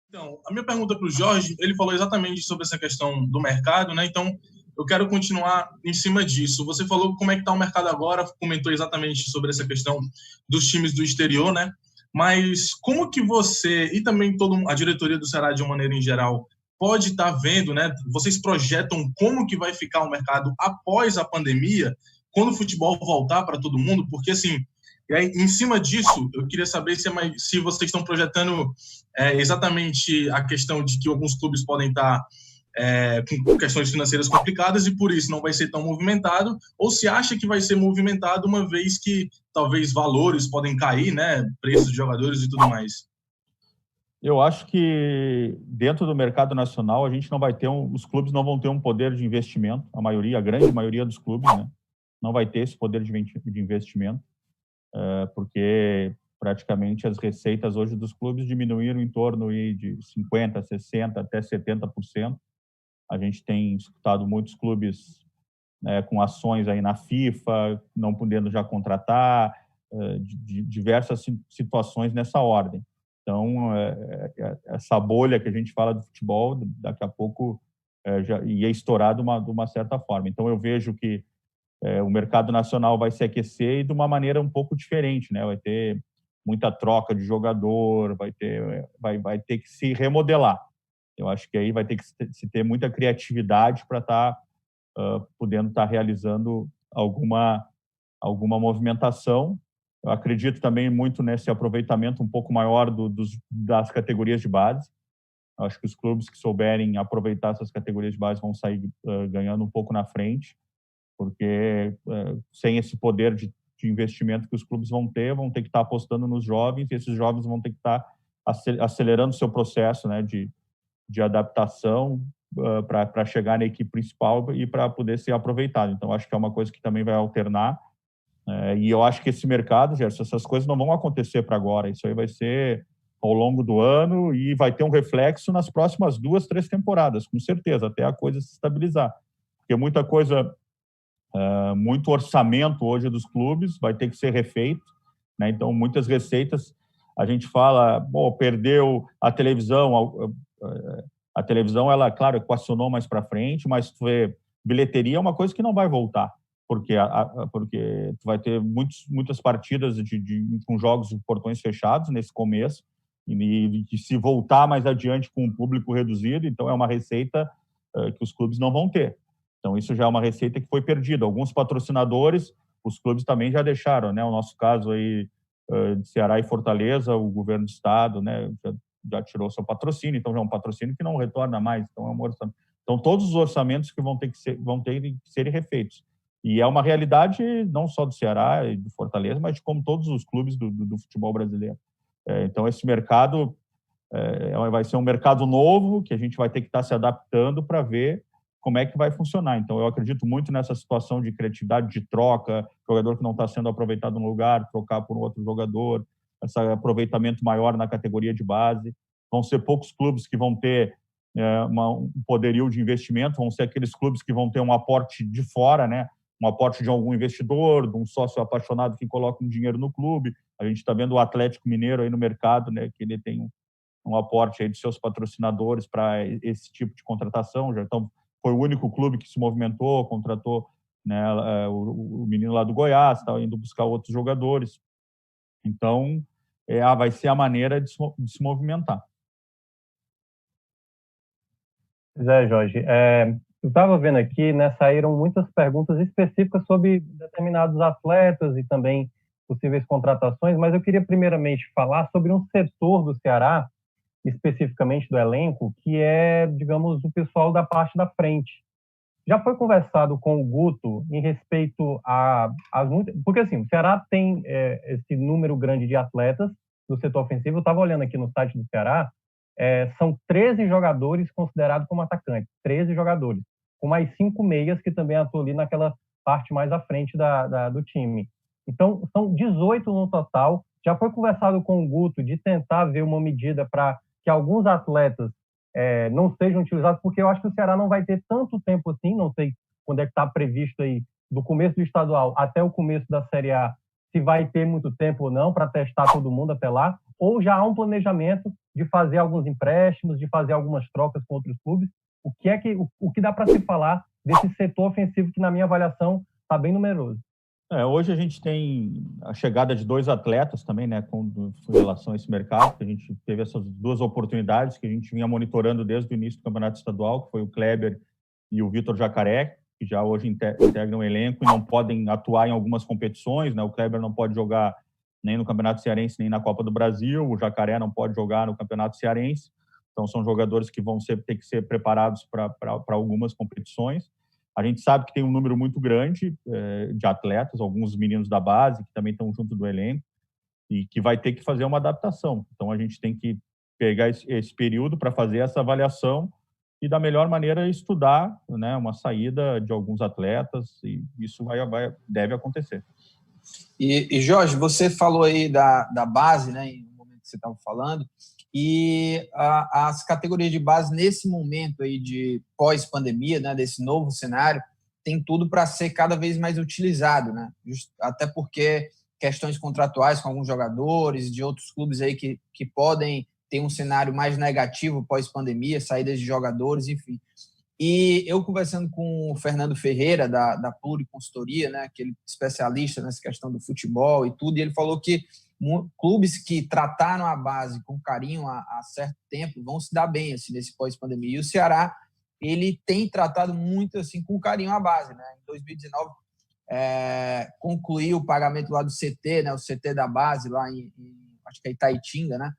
Então, a minha pergunta para o Jorge, ele falou exatamente sobre essa questão do mercado, né? Então, eu quero continuar em cima disso. Você falou como é que está o mercado agora, comentou exatamente sobre essa questão dos times do exterior, né? Mas como que você, e também toda a diretoria do Ceará de uma maneira em geral, pode estar vendo, né? Vocês projetam como que vai ficar o mercado após a pandemia, quando o futebol voltar para todo mundo? Porque, assim, e aí, em cima disso, eu queria saber se vocês estão projetando exatamente a questão de que alguns clubes podem estar com questões financeiras complicadas e por isso não vai ser tão movimentado, ou se acha que vai ser movimentado uma vez que talvez valores podem cair, né, preços de jogadores e tudo mais. Eu acho que dentro do mercado nacional a gente não vai ter os clubes não vão ter um poder de investimento, a grande maioria dos clubes, né, não vai ter esse poder de investimento, porque praticamente as receitas hoje dos clubes diminuíram em torno de 50%, 60%, até 70%. A gente tem escutado muitos clubes com ações aí na FIFA, não podendo já contratar, de diversas situações nessa ordem. Então, essa bolha que a gente fala do futebol, daqui a pouco já ia estourar de uma certa forma. Então, eu vejo que o mercado nacional vai se aquecer e de uma maneira um pouco diferente, né? Vai ter muita troca de jogador, vai ter que se remodelar. Eu acho que aí vai ter que se ter muita criatividade para estar podendo estar realizando alguma movimentação. Eu acredito também muito nesse aproveitamento um pouco maior das categorias de base. Eu acho que os clubes que souberem aproveitar essas categorias de base vão sair ganhando um pouco na frente, porque sem esse poder de investimento que os clubes vão ter que estar apostando nos jovens, e esses jovens vão ter que estar acelerando o seu processo, né, de adaptação para chegar na equipe principal e para poder ser aproveitado. Então, acho que é uma coisa que também vai alternar. E eu acho que esse mercado, Gerson, essas coisas não vão acontecer para agora. Isso aí vai ser ao longo do ano e vai ter um reflexo nas próximas 2, 3 temporadas, com certeza, até a coisa se estabilizar. Porque muita coisa, muito orçamento hoje dos clubes vai ter que ser refeito, né? Então, muitas receitas, a gente fala, perdeu a televisão, a televisão, ela, claro, equacionou mais para frente, mas bilheteria é uma coisa que não vai voltar, porque tu vai ter muitas partidas com jogos de portões fechados nesse começo, e se voltar mais adiante com um público reduzido, então é uma receita que os clubes não vão ter. Então, isso já é uma receita que foi perdida. Alguns patrocinadores, os clubes também já deixaram, né? O nosso caso aí de Ceará e Fortaleza, o governo do estado, né, já tirou seu patrocínio, então já é um patrocínio que não retorna mais, então é um orçamento. Então, todos os orçamentos que vão ter que serem refeitos. E é uma realidade não só do Ceará e do Fortaleza, mas de como todos os clubes do futebol brasileiro. Então, esse mercado vai ser um mercado novo que a gente vai ter que estar se adaptando para ver como é que vai funcionar. Então, eu acredito muito nessa situação de criatividade, de troca, jogador que não está sendo aproveitado no lugar, trocar por um outro jogador, esse aproveitamento maior na categoria de base. Vão ser poucos clubes que vão ter um poderio de investimento, vão ser aqueles clubes que vão ter um aporte de fora, né? Um aporte de algum investidor, de um sócio apaixonado que coloca um dinheiro no clube. A gente está vendo o Atlético Mineiro aí no mercado, né? Que ele tem um aporte aí de seus patrocinadores para esse tipo de contratação. Então, foi o único clube que se movimentou, contratou, né, o menino lá do Goiás, está indo buscar outros jogadores. Então, vai ser a maneira de se movimentar. Jorge, eu estava vendo aqui, né, saíram muitas perguntas específicas sobre determinados atletas e também possíveis contratações, mas eu queria primeiramente falar sobre um setor do Ceará, especificamente do elenco, que é, digamos, o pessoal da parte da frente. Já foi conversado com o Guto em respeito porque assim, o Ceará tem esse número grande de atletas do setor ofensivo. Eu estava olhando aqui no site do Ceará, são 13 jogadores considerados como atacantes, 13 jogadores, com mais 5 meias que também atuam ali naquela parte mais à frente do time. Então, são 18 no total. Já foi conversado com o Guto de tentar ver uma medida para que alguns atletas não sejam utilizados, porque eu acho que o Ceará não vai ter tanto tempo assim, não sei quando é que está previsto aí, do começo do estadual até o começo da Série A, se vai ter muito tempo ou não para testar todo mundo até lá, ou já há um planejamento de fazer alguns empréstimos, de fazer algumas trocas com outros clubes. O que dá para se falar desse setor ofensivo que, na minha avaliação, está bem numeroso? Hoje a gente tem a chegada de 2 atletas também, né, com relação a esse mercado, que a gente teve essas 2 oportunidades que a gente vinha monitorando desde o início do campeonato estadual, que foi o Kleber e o Vitor Jacaré, que já hoje integram o elenco e não podem atuar em algumas competições, né? O Kleber não pode jogar nem no Campeonato Cearense, nem na Copa do Brasil, o Jacaré não pode jogar no Campeonato Cearense, então são jogadores que vão ter que ser preparados para algumas competições. A gente sabe que tem um número muito grande de atletas, alguns meninos da base que também estão junto do elenco e que vai ter que fazer uma adaptação. Então a gente tem que pegar esse período para fazer essa avaliação e da melhor maneira estudar, né, uma saída de alguns atletas, e isso deve acontecer. E Jorge, você falou aí da base, né, no momento que você estava falando, e as categorias de base nesse momento aí de pós-pandemia, né, desse novo cenário, tem tudo para ser cada vez mais utilizado, né? Até porque questões contratuais com alguns jogadores de outros clubes aí que podem ter um cenário mais negativo pós-pandemia, saídas de jogadores, enfim. E eu conversando com o Fernando Ferreira, da Pluri Consultoria, né, aquele especialista nessa questão do futebol e tudo, e ele falou que clubes que trataram a base com carinho há certo tempo vão se dar bem assim, nesse pós-pandemia. E o Ceará, ele tem tratado muito assim, com carinho a base. Né? Em 2019, concluiu o pagamento lá do CT, né, o CT da base, lá acho que é Itaitinga, né?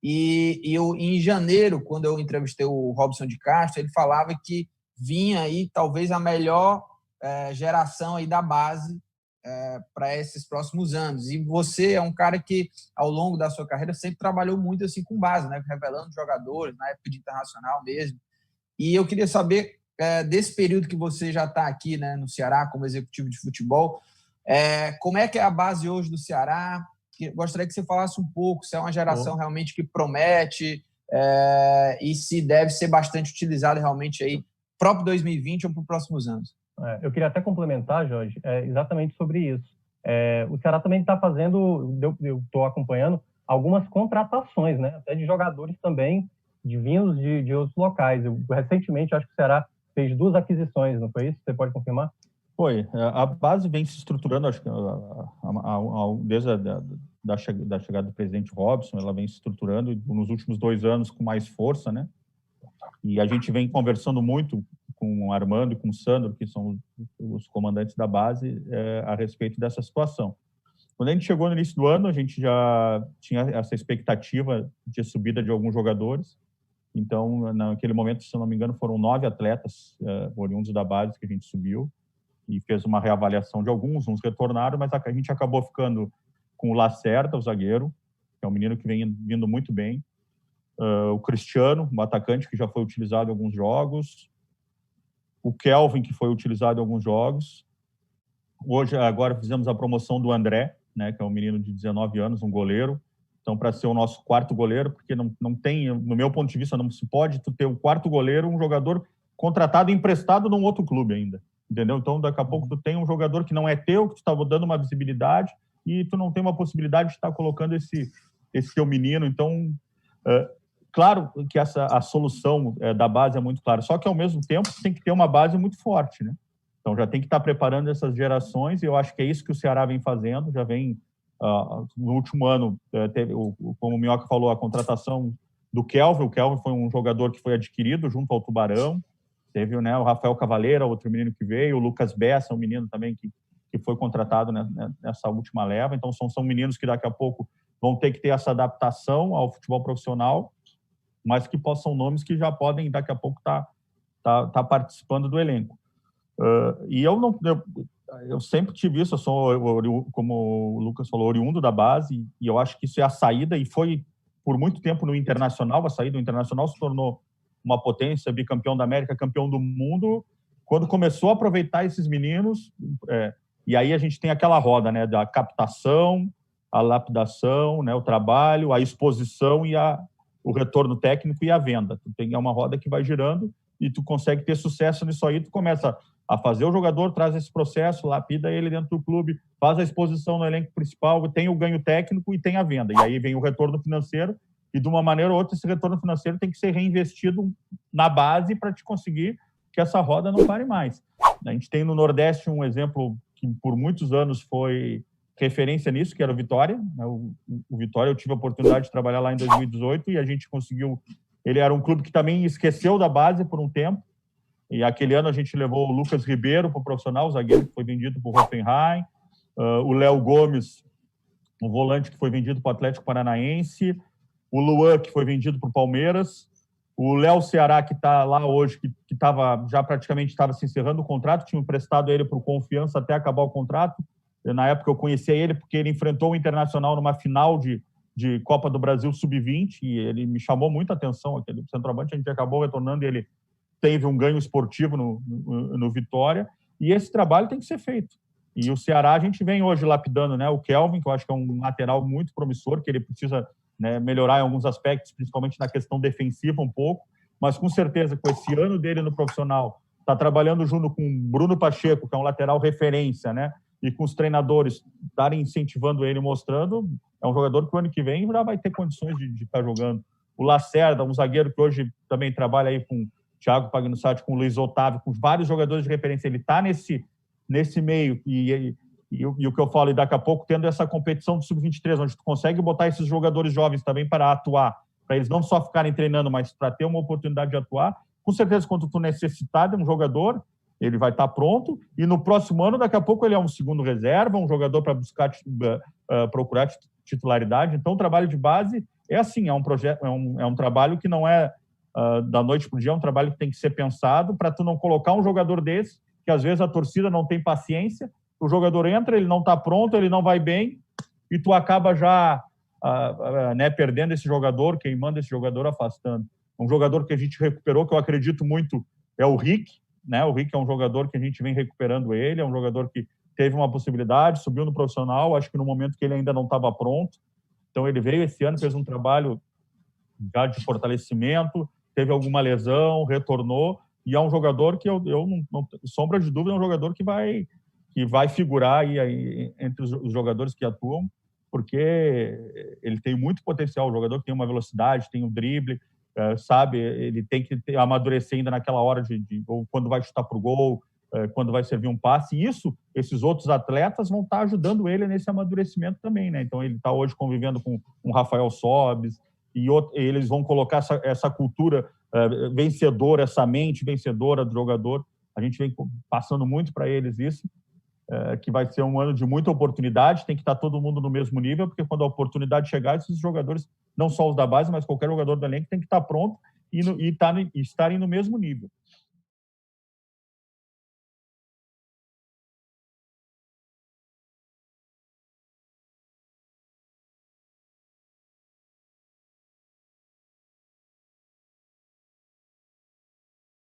E em janeiro, quando eu entrevistei o Robson de Castro, ele falava que vinha aí talvez a melhor geração aí da base para esses próximos anos. E você é um cara que, ao longo da sua carreira, sempre trabalhou muito assim com base, né? Revelando jogadores, na época de internacional mesmo. E eu queria saber, desse período que você já está aqui, né, no Ceará, como executivo de futebol, como é que é a base hoje do Ceará? Gostaria que você falasse um pouco se é uma geração realmente que promete e se deve ser bastante utilizada realmente aí próprio 2020 ou para os próximos anos. Eu queria até complementar, Jorge, exatamente sobre isso. O Ceará também está fazendo, eu estou acompanhando, algumas contratações, né, até de jogadores também vindos de outros locais. Recentemente, acho que o Ceará fez 2 aquisições, não foi isso? Você pode confirmar? Foi. A base vem se estruturando, acho que desde da chegada do presidente Robson, ela vem se estruturando nos últimos 2 anos com mais força, né? E a gente vem conversando muito com o Armando e com o Sandro, que são os comandantes da base, a respeito dessa situação. Quando a gente chegou no início do ano, a gente já tinha essa expectativa de subida de alguns jogadores. Então, naquele momento, se eu não me engano, foram 9 atletas oriundos da base que a gente subiu e fez uma reavaliação de alguns, uns retornaram, mas a gente acabou ficando com o Lacerda, o zagueiro, que é um menino que vem vindo muito bem, o Cristiano, um atacante que já foi utilizado em alguns jogos, o Kelvin, que foi utilizado em alguns jogos. Agora fizemos a promoção do André, né, que é um menino de 19 anos, um goleiro. Então, para ser o nosso 4º goleiro, porque não tem, no meu ponto de vista, não se pode ter o 4º goleiro, um jogador contratado e emprestado num outro clube ainda, entendeu? Então, daqui a pouco tu tem um jogador que não é teu, que tu está dando uma visibilidade e tu não tem uma possibilidade de estar colocando esse teu menino. Então, claro que a solução da base é muito clara, só que, ao mesmo tempo, tem que ter uma base muito forte, né? Então, já tem que estar preparando essas gerações, e eu acho que é isso que o Ceará vem fazendo. Já vem, no último ano, teve, como o Minhoca falou, a contratação do Kelvin. O Kelvin foi um jogador que foi adquirido junto ao Tubarão. Teve, né, o Rafael Cavaleira, outro menino que veio, o Lucas Bessa, um menino também que foi contratado nessa última leva. Então, são meninos que daqui a pouco vão ter que ter essa adaptação ao futebol profissional, mas que são nomes que já podem, daqui a pouco, tá participando do elenco. E eu sempre tive isso, eu sou, como o Lucas falou, oriundo da base, e eu acho que isso é a saída, e foi por muito tempo no Internacional. A saída do Internacional se tornou uma potência, bicampeão da América, campeão do mundo, quando começou a aproveitar esses meninos, e aí a gente tem aquela roda, né, da captação, a lapidação, né, o trabalho, a exposição e o retorno técnico e a venda. Tem uma roda que vai girando e tu consegue ter sucesso nisso aí, tu começa a fazer o jogador, traz esse processo, lapida ele dentro do clube, faz a exposição no elenco principal, tem o ganho técnico e tem a venda. E aí vem o retorno financeiro e de uma maneira ou outra esse retorno financeiro tem que ser reinvestido na base para te conseguir que essa roda não pare mais. A gente tem no Nordeste um exemplo que por muitos anos foi referência nisso, que era o Vitória. O Vitória, eu tive a oportunidade de trabalhar lá em 2018 e a gente conseguiu... Ele era um clube que também esqueceu da base por um tempo, e aquele ano a gente levou o Lucas Ribeiro para o profissional, o zagueiro que foi vendido para o Hoffenheim, o Léo Gomes, o volante que foi vendido para o Atlético Paranaense, o Luan, que foi vendido para o Palmeiras, o Léo Ceará, que está lá hoje, que já praticamente estava se encerrando o contrato, tinha emprestado ele para o Confiança até acabar o contrato. Na época eu conhecia ele porque ele enfrentou o Internacional numa final de Copa do Brasil Sub-20 e ele me chamou muita atenção, aquele centroavante. A gente acabou retornando e ele teve um ganho esportivo no Vitória, e esse trabalho tem que ser feito. E o Ceará a gente vem hoje lapidando, né, o Kelvin, que eu acho que é um lateral muito promissor, que ele precisa, né, melhorar em alguns aspectos, principalmente na questão defensiva um pouco, mas com certeza com esse ano dele no profissional, está trabalhando junto com o Bruno Pacheco, que é um lateral referência, né, e com os treinadores estarem incentivando ele, mostrando, é um jogador que o ano que vem já vai ter condições de estar jogando. O Lacerda, um zagueiro que hoje também trabalha aí com o Thiago Pagnussati, com o Luiz Otávio, com vários jogadores de referência, ele está nesse meio, e o que eu falo, e daqui a pouco tendo essa competição do Sub-23, onde tu consegue botar esses jogadores jovens também para atuar, para eles não só ficarem treinando, mas para ter uma oportunidade de atuar, com certeza quando tu necessitar de um jogador, ele vai estar pronto, e no próximo ano, daqui a pouco, ele é um segundo reserva, um jogador para buscar, procurar titularidade. Então, o trabalho de base é assim, é um projeto, é um trabalho que não é da noite para o dia, é um trabalho que tem que ser pensado para tu não colocar um jogador desse, que às vezes a torcida não tem paciência, o jogador entra, ele não está pronto, ele não vai bem, e tu acaba já né, perdendo esse jogador, queimando esse jogador, afastando. Um jogador que a gente recuperou, que eu acredito muito, é o Rick, né? O Rick é um jogador que a gente vem recuperando ele, é um jogador que teve uma possibilidade, subiu no profissional, acho que no momento que ele ainda não estava pronto. Então ele veio esse ano, fez um trabalho já de fortalecimento, teve alguma lesão, retornou, e é um jogador que eu não sombra de dúvida, é um jogador que vai figurar aí entre os jogadores que atuam, porque ele tem muito potencial, o jogador que tem uma velocidade, tem um drible, sabe, ele tem que amadurecer ainda naquela hora ou quando vai chutar para o gol, quando vai servir um passe, e esses outros atletas vão estar ajudando ele nesse amadurecimento também, né? Então ele está hoje convivendo com o Rafael Sobes, e eles vão colocar essa cultura vencedora, essa mente vencedora do jogador. A gente vem passando muito para eles isso, que vai ser um ano de muita oportunidade, tem que estar todo mundo no mesmo nível, porque quando a oportunidade chegar, esses jogadores, não só os da base, mas qualquer jogador do elenco, tem que estar pronto e estarem no mesmo nível.